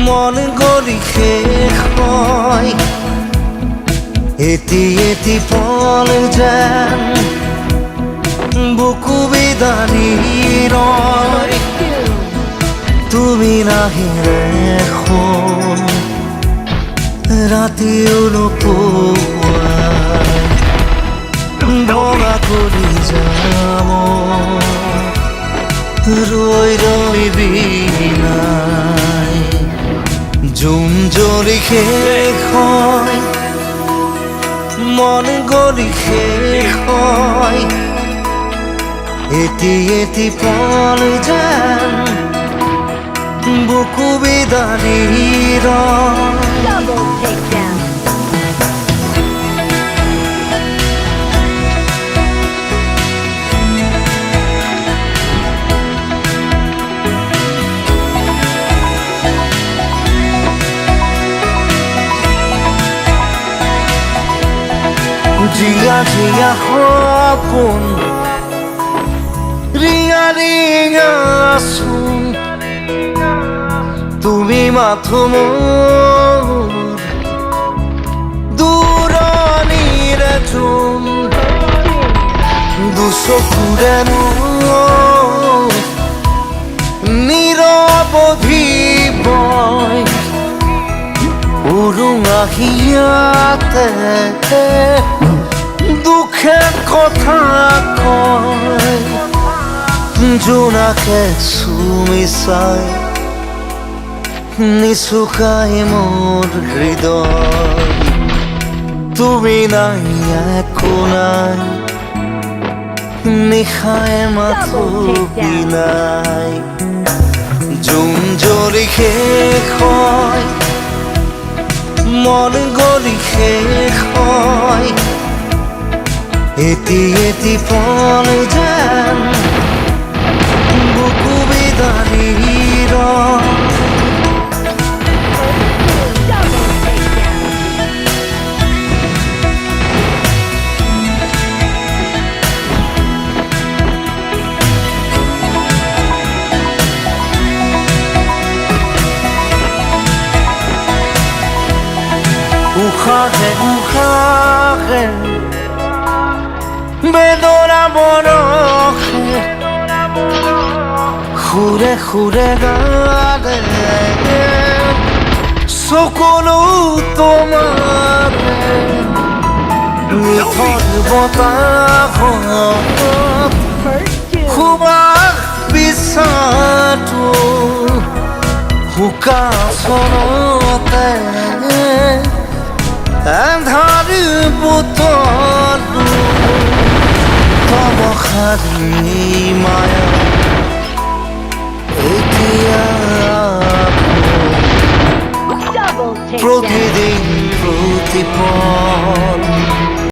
মন গলি শেষ হয় এটি এটি পল যেন বুকু বিদানি রয় তুমি নাহিলে এখন ৰাতিও নোপোৱাই ভঙা কৰি যাম ৰৈ ৰৈ বিনাই জোন জ্বলি শেষ হয় মন গলি শেষ হয় এটি এটি পল যেন বুকু বিদানি ৰয় Double takedown. জিয়া জিয়া সপোন ৰিঙা ৰিঙা চোন তুমি মাথো মোৰ দূৰণিৰে চোন দুচকুৰে নিৰৱধি বয় উৰুঙা হিয়াতে দুখে কথা কয় জোনাকে চুমি চাই নিচুকাই মোৰ হৃদয় তুমি নাই একো নাই নিশায় মাথো বিনাই জোন জ্বলি শেষ হয় মন গলি শেষ হয় এটি এটি পল যেন বুকু বিদানি ৰয় Double takedown. উশাহে উশাহে বেদনা বৰষে সুৰে সুৰে গালে চকুলো তোমাৰে নিথৰ বতাহত সুবাস বিচাৰটো শুকাচনতে এন্ধাৰ বুটলো তব শাৰী মায়া এতিয়া Double takedown. প্ৰতিদিন